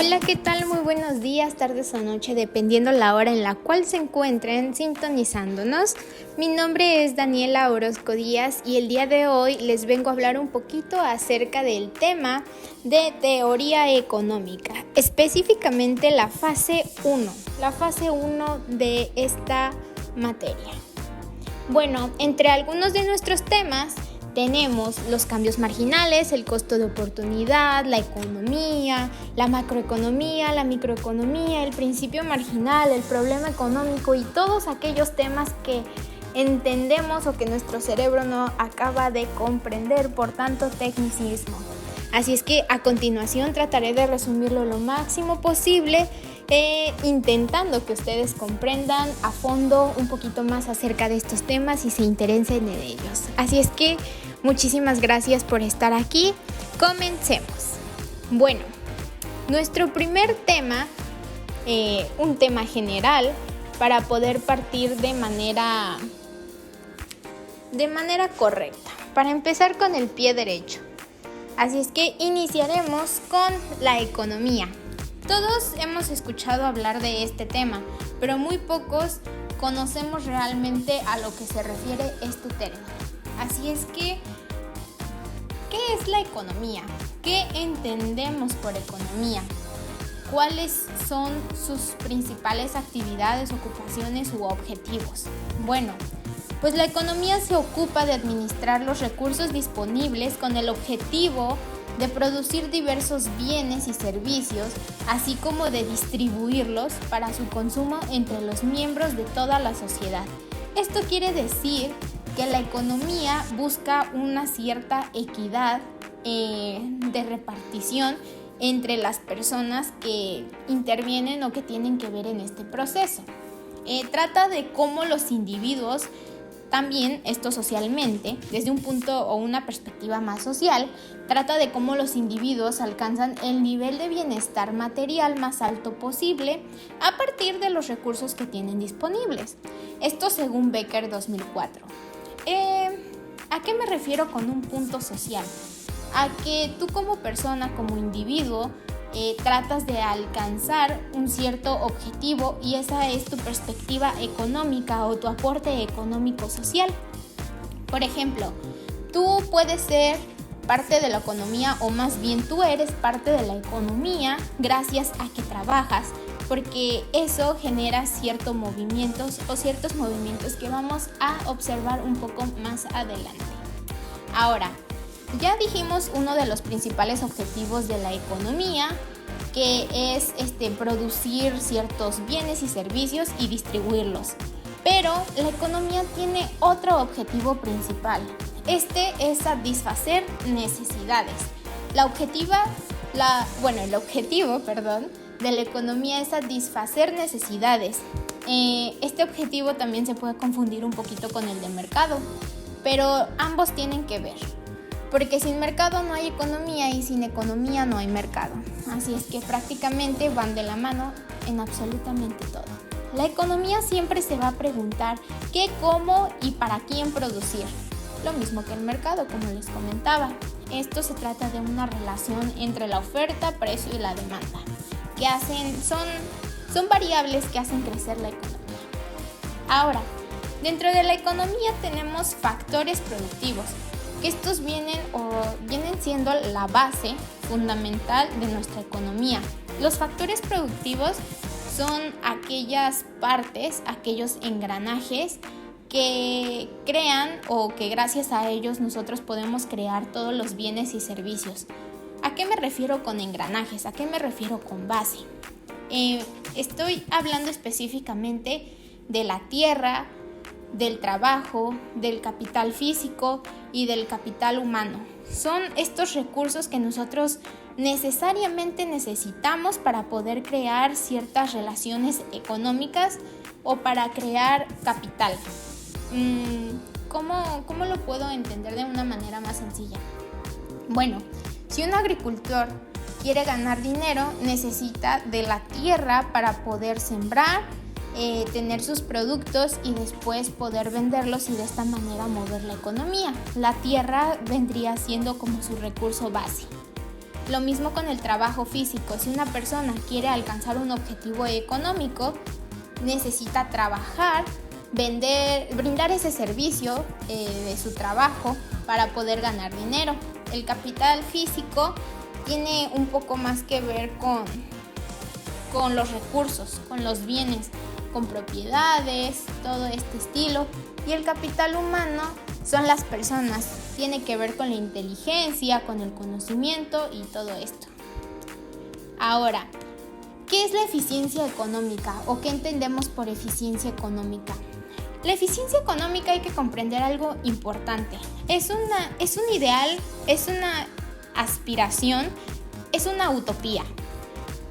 Hola, ¿qué tal? Muy buenos días, tardes o noche, dependiendo la hora en la cual se encuentren sintonizándonos. Mi nombre es Daniela Orozco Díaz y el día de hoy les vengo a hablar un poquito acerca del tema de teoría económica, específicamente la fase 1 de esta materia. Bueno, entre algunos de nuestros temas tenemos los cambios marginales, el costo de oportunidad, la economía, la macroeconomía, la microeconomía, el principio marginal, el problema económico y todos aquellos temas que entendemos o que nuestro cerebro no acaba de comprender por tanto tecnicismo. Así es que a continuación trataré de resumirlo lo máximo posible, intentando que ustedes comprendan a fondo un poquito más acerca de estos temas y se interesen en ellos. Así es que muchísimas gracias por estar aquí. Comencemos. Bueno, nuestro primer tema, un tema general para poder partir de manera correcta. Para empezar con el pie derecho. Así es que iniciaremos con la economía. Todos hemos escuchado hablar de este tema, pero muy pocos conocemos realmente a lo que se refiere este término. Así es que, ¿qué es la economía? ¿Qué entendemos por economía? ¿Cuáles son sus principales actividades, ocupaciones u objetivos? Bueno, pues la economía se ocupa de administrar los recursos disponibles con el objetivo de producir diversos bienes y servicios, así como de distribuirlos para su consumo entre los miembros de toda la sociedad. Esto quiere decir que la economía busca una cierta equidad de repartición entre las personas que intervienen o que tienen que ver en este proceso. Trata de cómo los individuos, también esto socialmente, desde un punto o una perspectiva más social, trata de cómo los individuos alcanzan el nivel de bienestar material más alto posible a partir de los recursos que tienen disponibles. Esto según Becker 2004. ¿A qué me refiero con un punto social? A que tú como persona, como individuo, tratas de alcanzar un cierto objetivo y esa es tu perspectiva económica o tu aporte económico social. Por ejemplo, tú puedes ser parte de la economía o más bien tú eres parte de la economía gracias a que trabajas, porque eso genera ciertos movimientos que vamos a observar un poco más adelante. Ahora, ya dijimos uno de los principales objetivos de la economía, que es producir ciertos bienes y servicios y distribuirlos. Pero la economía tiene otro objetivo principal. Este es satisfacer necesidades. El objetivo de la economía es satisfacer necesidades. Este objetivo también se puede confundir un poquito con el de mercado, pero ambos tienen que ver. Porque sin mercado no hay economía y sin economía no hay mercado. Así es que prácticamente van de la mano en absolutamente todo. La economía siempre se va a preguntar qué, cómo y para quién producir. Lo mismo que el mercado, como les comentaba. Esto se trata de una relación entre la oferta, precio y la demanda, que son variables que hacen crecer la economía. Ahora, dentro de la economía tenemos factores productivos. Estos vienen siendo la base fundamental de nuestra economía. Los factores productivos son aquellas partes, aquellos engranajes que crean o que gracias a ellos nosotros podemos crear todos los bienes y servicios. ¿A qué me refiero con engranajes? ¿A qué me refiero con base? Estoy hablando específicamente de la tierra, del trabajo, del capital físico y del capital humano. Son estos recursos que nosotros necesariamente necesitamos para poder crear ciertas relaciones económicas o para crear capital. ¿Cómo lo puedo entender de una manera más sencilla? Bueno, si un agricultor quiere ganar dinero, necesita de la tierra para poder sembrar, tener sus productos y después poder venderlos y de esta manera mover la economía. La tierra vendría siendo como su recurso base. Lo mismo con el trabajo físico. Si una persona quiere alcanzar un objetivo económico, necesita trabajar, brindar ese servicio de su trabajo para poder ganar dinero. El capital físico tiene un poco más que ver con los recursos, con los bienes, con propiedades, todo este estilo. Y el capital humano son las personas, tiene que ver con la inteligencia, con el conocimiento y todo esto. Ahora, ¿qué es la eficiencia económica o qué entendemos por eficiencia económica? La eficiencia económica hay que comprender algo importante. Es un ideal, es una aspiración, es una utopía.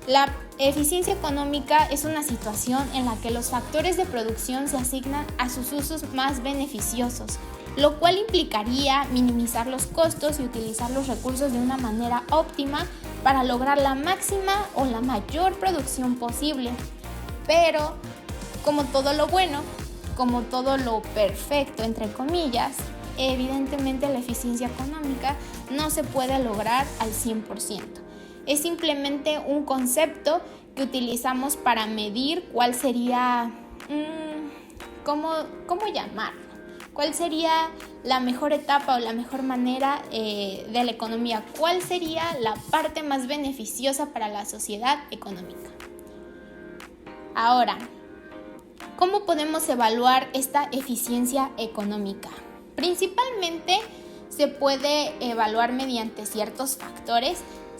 La eficiencia económica es una situación en la que los factores de producción se asignan a sus usos más beneficiosos, lo cual implicaría minimizar los costos y utilizar los recursos de una manera óptima para lograr la máxima o la mayor producción posible. Pero, como todo lo bueno, como todo lo perfecto, entre comillas, evidentemente la eficiencia económica no se puede lograr al 100%. Es simplemente un concepto que utilizamos para medir cuál sería, ¿cómo llamarlo? ¿Cuál sería la mejor etapa o la mejor manera de la economía? ¿Cuál sería la parte más beneficiosa para la sociedad económica? Ahora, ¿cómo podemos evaluar esta eficiencia económica? Principalmente se puede evaluar mediante ciertos factores.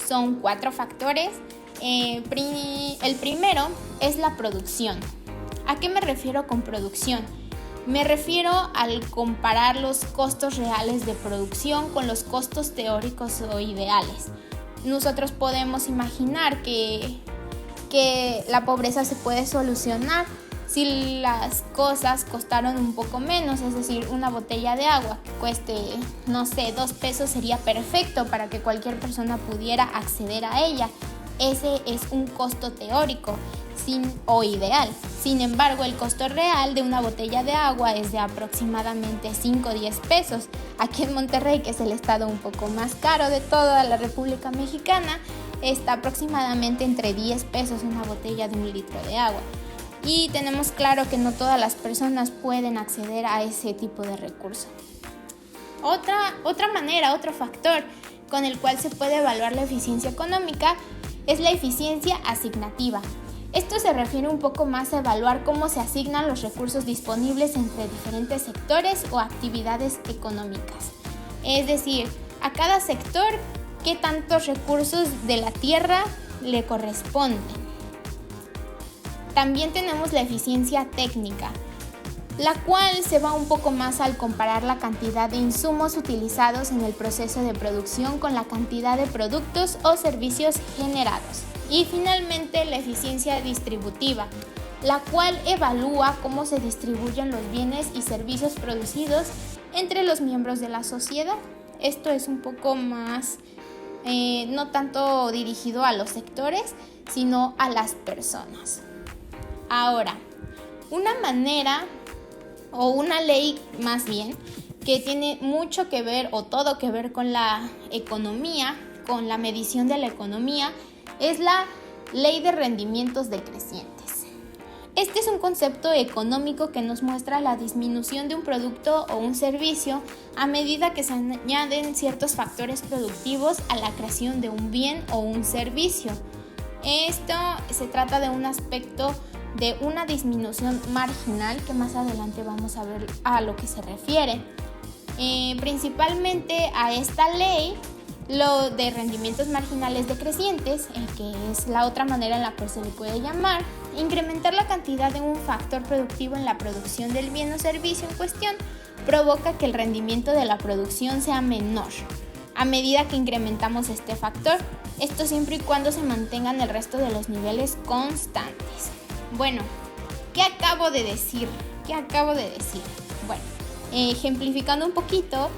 Son 4 factores. El primero es la producción. ¿A qué me refiero con producción? Me refiero al comparar los costos reales de producción con los costos teóricos o ideales. Nosotros podemos imaginar que la pobreza se puede solucionar si las cosas costaron un poco menos, es decir, una botella de agua que cueste, 2 pesos sería perfecto para que cualquier persona pudiera acceder a ella. Ese es un costo teórico o ideal. Sin embargo, el costo real de una botella de agua es de aproximadamente 5 o 10 pesos. Aquí en Monterrey, que es el estado un poco más caro de toda la República Mexicana, está aproximadamente entre 10 pesos una botella de 1 litro de agua. Y tenemos claro que no todas las personas pueden acceder a ese tipo de recurso. Otro factor con el cual se puede evaluar la eficiencia económica es la eficiencia asignativa. Esto se refiere un poco más a evaluar cómo se asignan los recursos disponibles entre diferentes sectores o actividades económicas. Es decir, a cada sector, qué tantos recursos de la tierra le corresponden. También tenemos la eficiencia técnica, la cual se va un poco más al comparar la cantidad de insumos utilizados en el proceso de producción con la cantidad de productos o servicios generados. Y finalmente la eficiencia distributiva, la cual evalúa cómo se distribuyen los bienes y servicios producidos entre los miembros de la sociedad. Esto es un poco más, no tanto dirigido a los sectores, sino a las personas. Ahora, una manera o una ley más bien que tiene mucho que ver o todo que ver con la economía, con la medición de la economía, es la ley de rendimientos decrecientes. Este es un concepto económico que nos muestra la disminución de un producto o un servicio a medida que se añaden ciertos factores productivos a la creación de un bien o un servicio. Esto se trata de un aspecto de una disminución marginal que más adelante vamos a ver a lo que se refiere. Principalmente a esta ley, lo de rendimientos marginales decrecientes, que es la otra manera en la cual se le puede llamar, incrementar la cantidad de un factor productivo en la producción del bien o servicio en cuestión provoca que el rendimiento de la producción sea menor a medida que incrementamos este factor, esto siempre y cuando se mantengan el resto de los niveles constantes. Bueno, ¿qué acabo de decir? Bueno, ejemplificando un poquito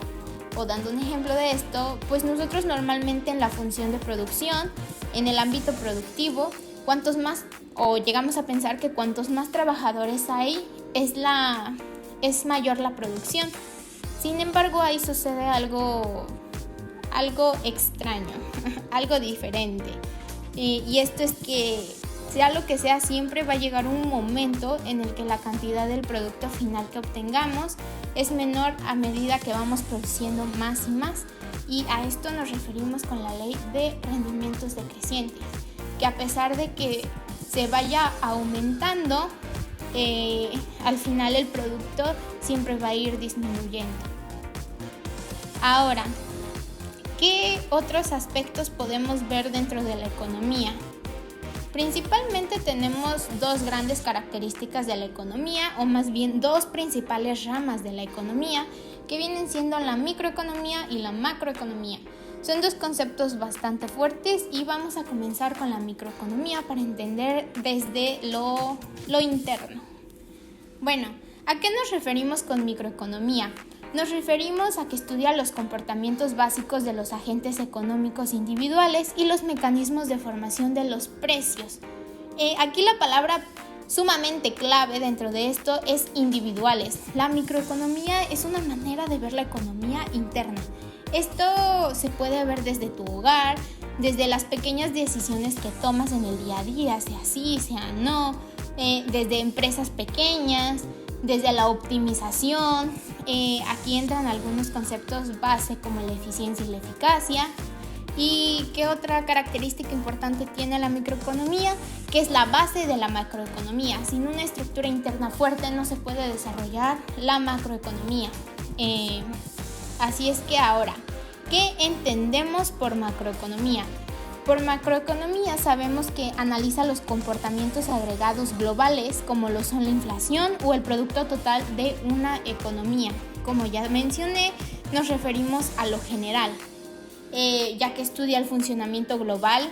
o dando un ejemplo de esto, pues nosotros normalmente en la función de producción, en el ámbito productivo, llegamos a pensar que cuantos más trabajadores hay, es mayor la producción. Sin embargo, ahí sucede algo algo extraño, algo diferente. Y esto es que sea lo que sea, siempre va a llegar un momento en el que la cantidad del producto final que obtengamos es menor a medida que vamos produciendo más y más. Y a esto nos referimos con la ley de rendimientos decrecientes, que a pesar de que se vaya aumentando, al final el producto siempre va a ir disminuyendo. Ahora, ¿qué otros aspectos podemos ver dentro de la economía? Principalmente tenemos dos grandes características de la economía, o más bien dos principales ramas de la economía, que vienen siendo la microeconomía y la macroeconomía. Son dos conceptos bastante fuertes y vamos a comenzar con la microeconomía para entender desde lo interno. Bueno, ¿a qué nos referimos con microeconomía? Nos referimos a que estudia los comportamientos básicos de los agentes económicos individuales y los mecanismos de formación de los precios. Aquí la palabra sumamente clave dentro de esto es individuales. La microeconomía es una manera de ver la economía interna. Esto se puede ver desde tu hogar, desde las pequeñas decisiones que tomas en el día a día, sea sí, sea no, desde empresas pequeñas, desde la optimización. Aquí entran algunos conceptos base como la eficiencia y la eficacia. ¿Y qué otra característica importante tiene la microeconomía? Que es la base de la macroeconomía. Sin una estructura interna fuerte no se puede desarrollar la macroeconomía. Así es que ahora, ¿qué entendemos por macroeconomía? Por macroeconomía sabemos que analiza los comportamientos agregados globales, como lo son la inflación o el producto total de una economía. Como ya mencioné, nos referimos a lo general, ya que estudia el funcionamiento global,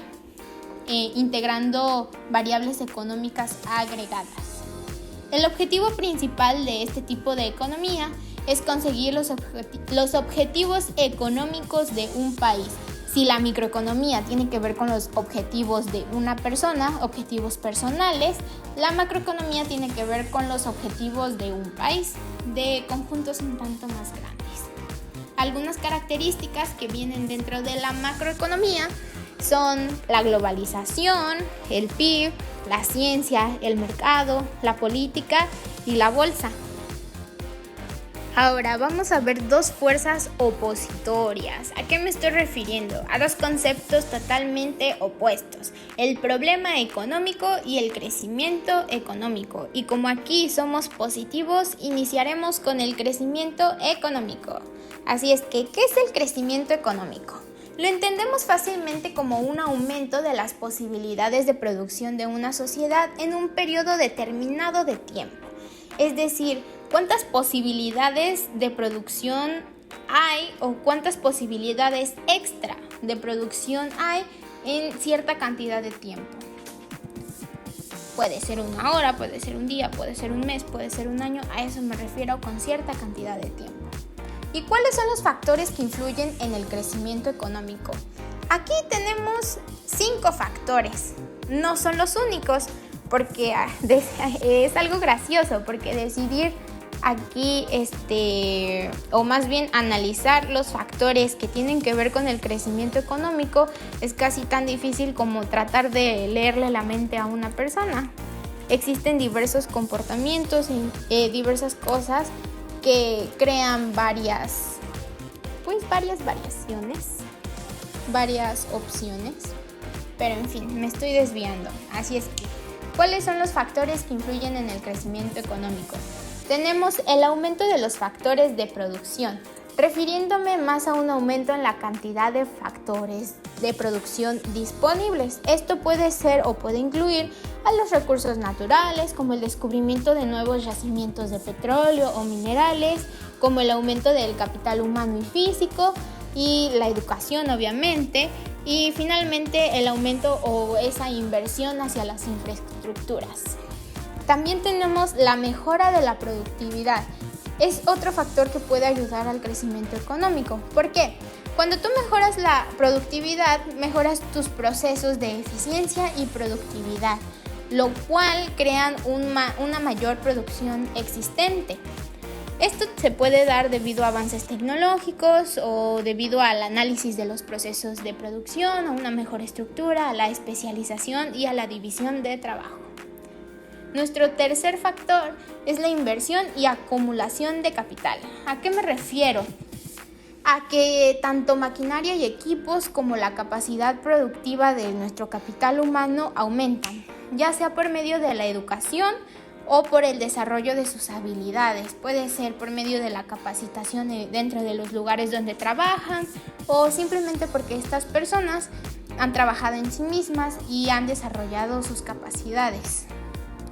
integrando variables económicas agregadas. El objetivo principal de este tipo de economía es conseguir los objetivos económicos de un país. Si la microeconomía tiene que ver con los objetivos de una persona, objetivos personales, la macroeconomía tiene que ver con los objetivos de un país, de conjuntos un tanto más grandes. Algunas características que vienen dentro de la macroeconomía son la globalización, el PIB, la ciencia, el mercado, la política y la bolsa. Ahora vamos a ver dos fuerzas opositorias. ¿A qué me estoy refiriendo? A dos conceptos totalmente opuestos: el problema económico y el crecimiento económico. Y como aquí somos positivos, iniciaremos con el crecimiento económico. Así es que, ¿qué es el crecimiento económico? Lo entendemos fácilmente como un aumento de las posibilidades de producción de una sociedad en un periodo determinado de tiempo. Es decir, ¿cuántas posibilidades de producción hay o cuántas posibilidades extra de producción hay en cierta cantidad de tiempo? Puede ser una hora, puede ser un día, puede ser un mes, puede ser un año. A eso me refiero con cierta cantidad de tiempo. ¿Y cuáles son los factores que influyen en el crecimiento económico? Aquí tenemos 5 factores. No son los únicos, porque es algo gracioso, porque decidir aquí, o más bien analizar los factores que tienen que ver con el crecimiento económico es casi tan difícil como tratar de leerle la mente a una persona. Existen diversos comportamientos y diversas cosas que crean varias variaciones, varias opciones, pero en fin, me estoy desviando. Así es que, ¿cuáles son los factores que influyen en el crecimiento económico? Tenemos el aumento de los factores de producción, refiriéndome más a un aumento en la cantidad de factores de producción disponibles. Esto puede ser o puede incluir a los recursos naturales, como el descubrimiento de nuevos yacimientos de petróleo o minerales, como el aumento del capital humano y físico, y la educación, obviamente, y finalmente el aumento o esa inversión hacia las infraestructuras. También tenemos la mejora de la productividad. Es otro factor que puede ayudar al crecimiento económico. ¿Por qué? Cuando tú mejoras la productividad, mejoras tus procesos de eficiencia y productividad, lo cual crean una mayor producción existente. Esto se puede dar debido a avances tecnológicos o debido al análisis de los procesos de producción, a una mejor estructura, a la especialización y a la división de trabajo. Nuestro tercer factor es la inversión y acumulación de capital. ¿A qué me refiero? A que tanto maquinaria y equipos como la capacidad productiva de nuestro capital humano aumentan, ya sea por medio de la educación o por el desarrollo de sus habilidades. Puede ser por medio de la capacitación dentro de los lugares donde trabajan o simplemente porque estas personas han trabajado en sí mismas y han desarrollado sus capacidades,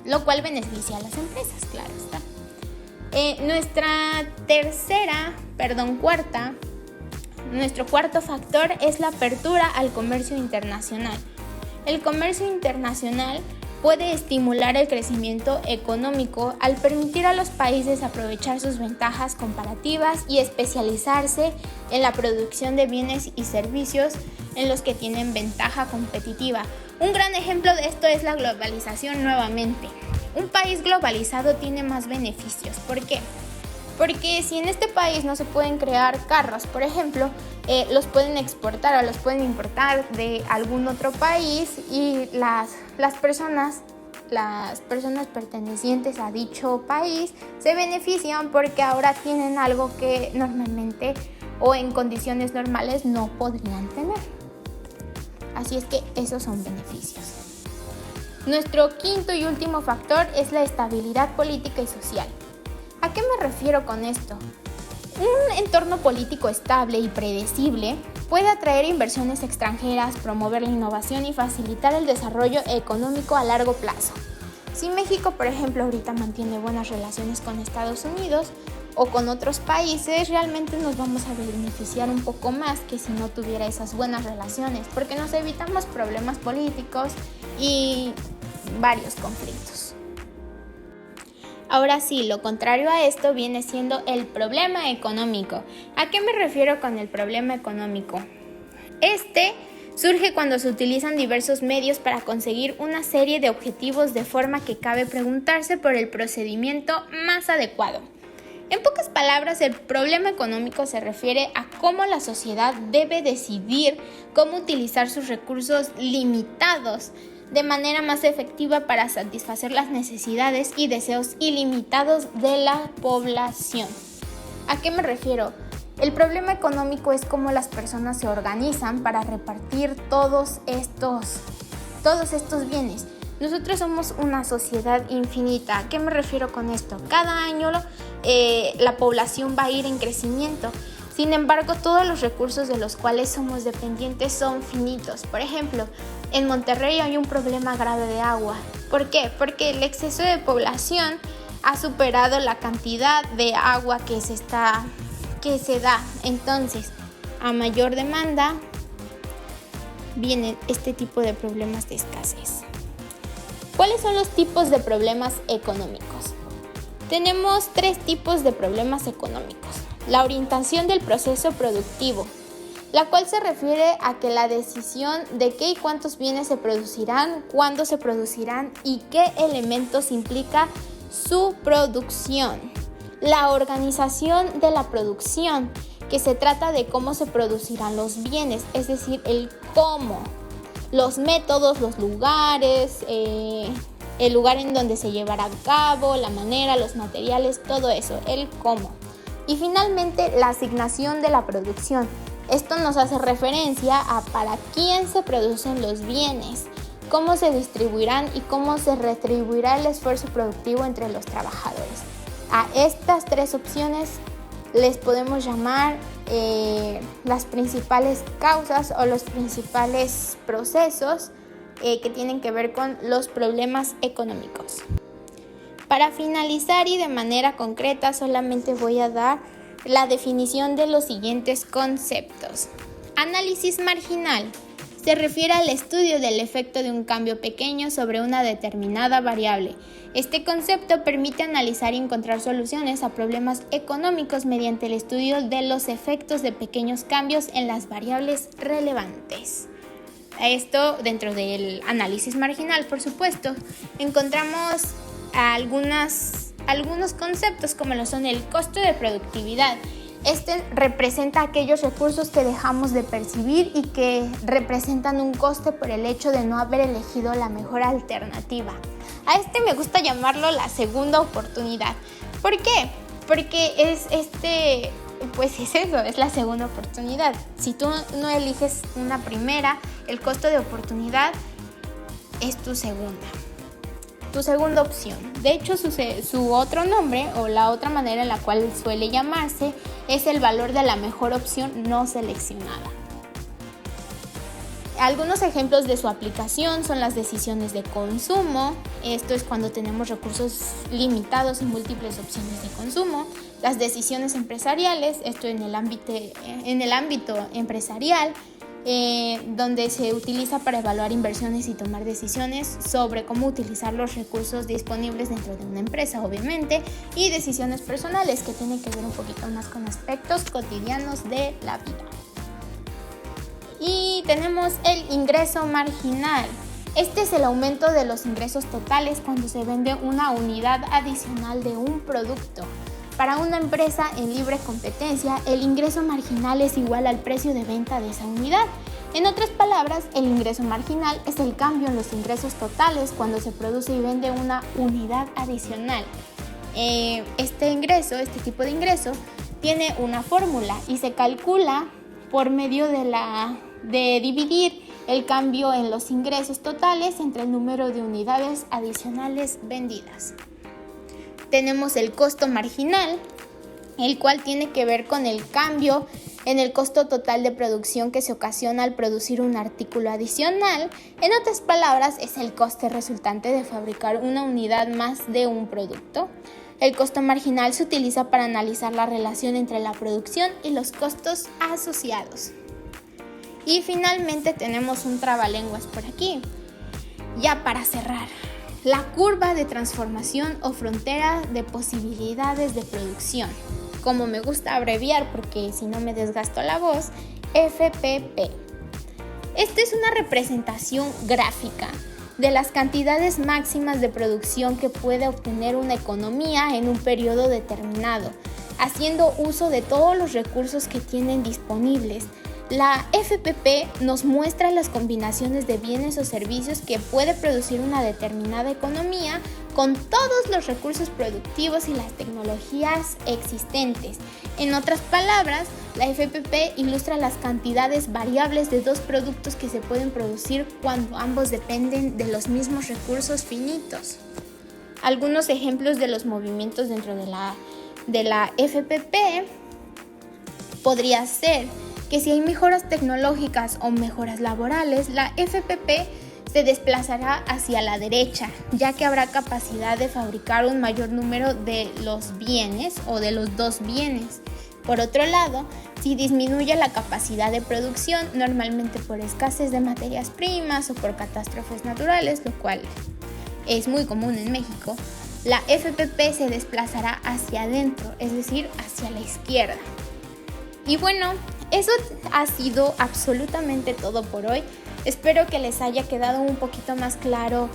lo cual beneficia a las empresas, claro está. Nuestro cuarto factor es la apertura al comercio internacional. El comercio internacional puede estimular el crecimiento económico al permitir a los países aprovechar sus ventajas comparativas y especializarse en la producción de bienes y servicios en los que tienen ventaja competitiva. Un gran ejemplo de esto es la globalización nuevamente. Un país globalizado tiene más beneficios. ¿Por qué? Porque si en este país no se pueden crear carros, por ejemplo, los pueden exportar o los pueden importar de algún otro país y las personas pertenecientes a dicho país se benefician porque ahora tienen algo que normalmente o en condiciones normales no podrían tener. Así es que esos son beneficios. Nuestro quinto y último factor es la estabilidad política y social. ¿A qué me refiero con esto? Un entorno político estable y predecible puede atraer inversiones extranjeras, promover la innovación y facilitar el desarrollo económico a largo plazo. Si México, por ejemplo, ahorita mantiene buenas relaciones con Estados Unidos o con otros países, realmente nos vamos a beneficiar un poco más que si no tuviera esas buenas relaciones, porque nos evitamos problemas políticos y varios conflictos. Ahora sí, lo contrario a esto viene siendo el problema económico. ¿A qué me refiero con el problema económico? Este surge cuando se utilizan diversos medios para conseguir una serie de objetivos de forma que cabe preguntarse por el procedimiento más adecuado. En pocas palabras, el problema económico se refiere a cómo la sociedad debe decidir cómo utilizar sus recursos limitados de manera más efectiva para satisfacer las necesidades y deseos ilimitados de la población. ¿A qué me refiero? El problema económico es cómo las personas se organizan para repartir todos estos bienes. Nosotros somos una sociedad infinita. ¿A qué me refiero con esto? Cada año la población va a ir en crecimiento. Sin embargo, todos los recursos de los cuales somos dependientes son finitos. Por ejemplo, en Monterrey hay un problema grave de agua. ¿Por qué? Porque el exceso de población ha superado la cantidad de agua que se da. Entonces, a mayor demanda, vienen este tipo de problemas de escasez. ¿Cuáles son los tipos de problemas económicos? Tenemos 3 tipos de problemas económicos. La orientación del proceso productivo, la cual se refiere a que la decisión de qué y cuántos bienes se producirán, cuándo se producirán y qué elementos implica su producción. La organización de la producción, que se trata de cómo se producirán los bienes, es decir, el cómo, los métodos, los lugares, el lugar en donde se llevará a cabo, la manera, los materiales, todo eso, el cómo. Y finalmente, la asignación de la producción. Esto nos hace referencia a para quién se producen los bienes, cómo se distribuirán y cómo se retribuirá el esfuerzo productivo entre los trabajadores. A estas 3 opciones les podemos llamar las principales causas o los principales procesos que tienen que ver con los problemas económicos. Para finalizar y de manera concreta, solamente voy a dar la definición de los siguientes conceptos. Análisis marginal. Se refiere al estudio del efecto de un cambio pequeño sobre una determinada variable. Este concepto permite analizar y encontrar soluciones a problemas económicos mediante el estudio de los efectos de pequeños cambios en las variables relevantes. Esto dentro del análisis marginal, por supuesto, encontramos algunas algunos conceptos como lo son el costo de productividad. Este representa aquellos recursos que dejamos de percibir y que representan un coste por el hecho de no haber elegido la mejor alternativa. A este me gusta llamarlo la segunda oportunidad. ¿Por qué? Porque es la segunda oportunidad. Si tú no eliges una primera, el costo de oportunidad es tu segunda opción. De hecho, su otro nombre o la otra manera en la cual suele llamarse es el valor de la mejor opción no seleccionada. Algunos ejemplos de su aplicación son las decisiones de consumo. Esto es cuando tenemos recursos limitados y múltiples opciones de consumo. Las decisiones empresariales, esto en el ámbito empresarial, donde se utiliza para evaluar inversiones y tomar decisiones sobre cómo utilizar los recursos disponibles dentro de una empresa, obviamente, y decisiones personales que tienen que ver un poquito más con aspectos cotidianos de la vida. Y tenemos el ingreso marginal. Este es el aumento de los ingresos totales cuando se vende una unidad adicional de un producto. Para una empresa en libre competencia, el ingreso marginal es igual al precio de venta de esa unidad. En otras palabras, el ingreso marginal es el cambio en los ingresos totales cuando se produce y vende una unidad adicional. Este tipo de ingreso, tiene una fórmula y se calcula por medio de dividir el cambio en los ingresos totales entre el número de unidades adicionales vendidas. Tenemos el costo marginal, el cual tiene que ver con el cambio en el costo total de producción que se ocasiona al producir un artículo adicional. En otras palabras, es el coste resultante de fabricar una unidad más de un producto. El costo marginal se utiliza para analizar la relación entre la producción y los costos asociados. Y finalmente tenemos un trabalenguas por aquí. Ya para cerrar, la curva de transformación o frontera de posibilidades de producción, como me gusta abreviar porque si no me desgasto la voz, FPP. Esta es una representación gráfica de las cantidades máximas de producción que puede obtener una economía en un periodo determinado, haciendo uso de todos los recursos que tienen disponibles. La FPP nos muestra las combinaciones de bienes o servicios que puede producir una determinada economía con todos los recursos productivos y las tecnologías existentes. En otras palabras, la FPP ilustra las cantidades variables de dos productos que se pueden producir cuando ambos dependen de los mismos recursos finitos. Algunos ejemplos de los movimientos dentro de la FPP podría ser que si hay mejoras tecnológicas o mejoras laborales, la FPP se desplazará hacia la derecha, ya que habrá capacidad de fabricar un mayor número de los bienes o de los dos bienes. Por otro lado, si disminuye la capacidad de producción, normalmente por escasez de materias primas o por catástrofes naturales, lo cual es muy común en México, la FPP se desplazará hacia adentro, es decir, hacia la izquierda. Y bueno, eso ha sido absolutamente todo por hoy. Espero que les haya quedado un poquito más claro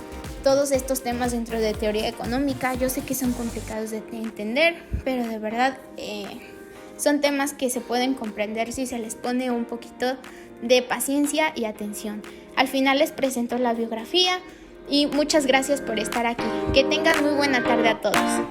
todos estos temas dentro de teoría económica. Yo sé que son complicados de entender, pero de verdad son temas que se pueden comprender si se les pone un poquito de paciencia y atención. Al final les presento la biografía y muchas gracias por estar aquí. Que tengan muy buena tarde a todos.